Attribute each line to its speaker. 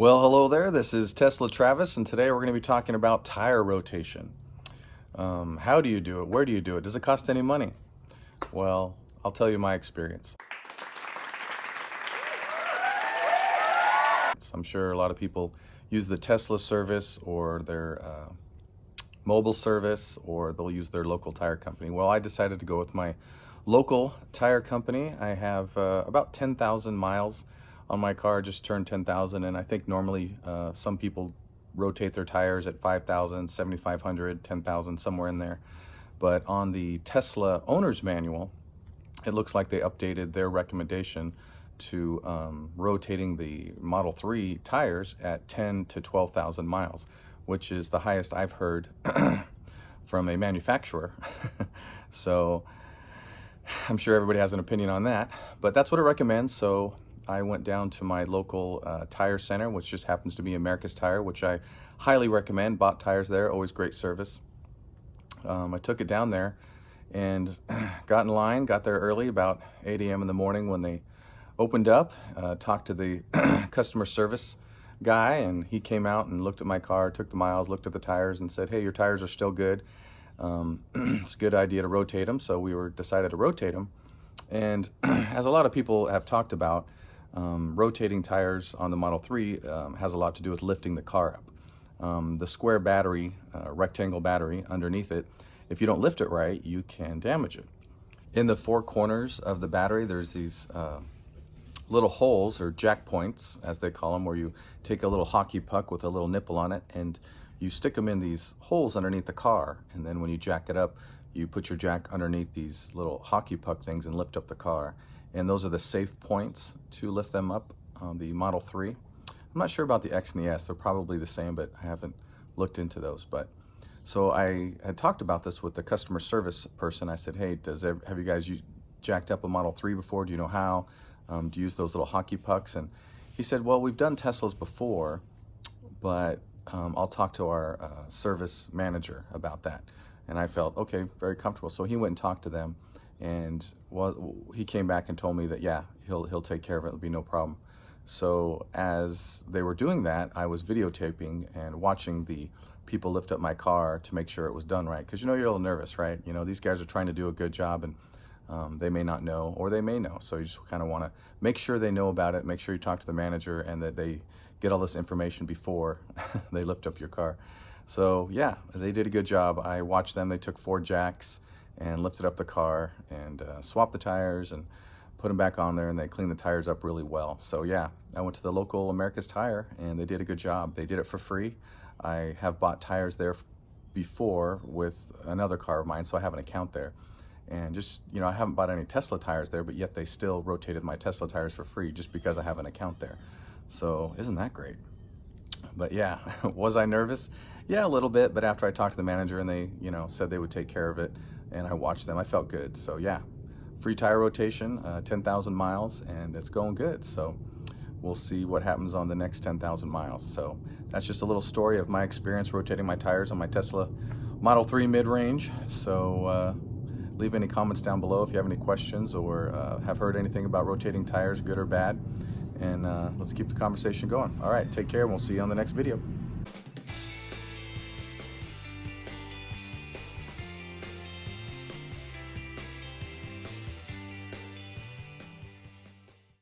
Speaker 1: Well, hello there. This is Tesla Travis, and today we're going to be talking about tire rotation. How do you do it? Where do you do it? Does it cost any money? Well, I'll tell you my experience. I'm sure a lot of people use the Tesla service or their mobile service, or they'll use their local tire company. Well, I decided to go with my local tire company. I have about 10,000 miles on my car, just turned 10,000, and I think normally some people rotate their tires at 5,000, 7,500, 10,000, somewhere in there. But on the Tesla owner's manual, it looks like they updated their recommendation to rotating the Model 3 tires at 10 to 12,000 miles, which is the highest I've heard from a manufacturer. So I'm sure everybody has an opinion on that, but that's what it recommends. So I went down to my local tire center, which just happens to be America's Tire, which I highly recommend. Bought tires there, always great service. I took it down there and got in line, got there early, about 8 a.m. in the morning when they opened up, talked to the customer service guy, and he came out and looked at my car, took the miles, looked at the tires, and said, hey, your tires are still good. It's a good idea to rotate them. So we decided to rotate them. And as a lot of people have talked about, rotating tires on the Model 3 has a lot to do with lifting the car up. The square battery, rectangle battery underneath it, if you don't lift it right, you can damage it. In the four corners of the battery, there's these little holes, or jack points as they call them, where you take a little hockey puck with a little nipple on it and you stick them in these holes underneath the car, and then when you jack it up, you put your jack underneath these little hockey puck things and lift up the car. And those are the safe points to lift them up on the Model 3. I'm not sure about the X and the S. They're probably the same, but I haven't looked into those. But so I had talked about this with the customer service person. I said, hey, have you guys jacked up a Model 3 before? Do you know how? Do you use those little hockey pucks? And he said, well, we've done Teslas before, but I'll talk to our service manager about that. And I felt, okay, very comfortable. So he went and talked to them, and he came back and told me that, yeah, he'll take care of it. It'll be no problem. So as they were doing that, I was videotaping and watching the people lift up my car to make sure it was done right. Because you're a little nervous, right? These guys are trying to do a good job, and they may not know, or they may know. So you just kind of want to make sure they know about it, make sure you talk to the manager, and that they get all this information before they lift up your car. So yeah, they did a good job. I watched them. They took 4 jacks and lifted up the car and swapped the tires and put them back on there, and they cleaned the tires up really well. So yeah, I went to the local America's Tire, and they did a good job. They did it for free. I have bought tires there before with another car of mine, so I have an account there. And just, I haven't bought any Tesla tires there, but yet they still rotated my Tesla tires for free just because I have an account there. So isn't that great? But yeah, was I nervous? Yeah, a little bit, but after I talked to the manager and they, said they would take care of it, and I watched them, I felt good. So yeah, free tire rotation, 10,000 miles, and it's going good. So we'll see what happens on the next 10,000 miles. So that's just a little story of my experience rotating my tires on my Tesla Model 3 mid-range. So leave any comments down below if you have any questions, or have heard anything about rotating tires, good or bad. And let's keep the conversation going. All right, take care, and we'll see you on the next video.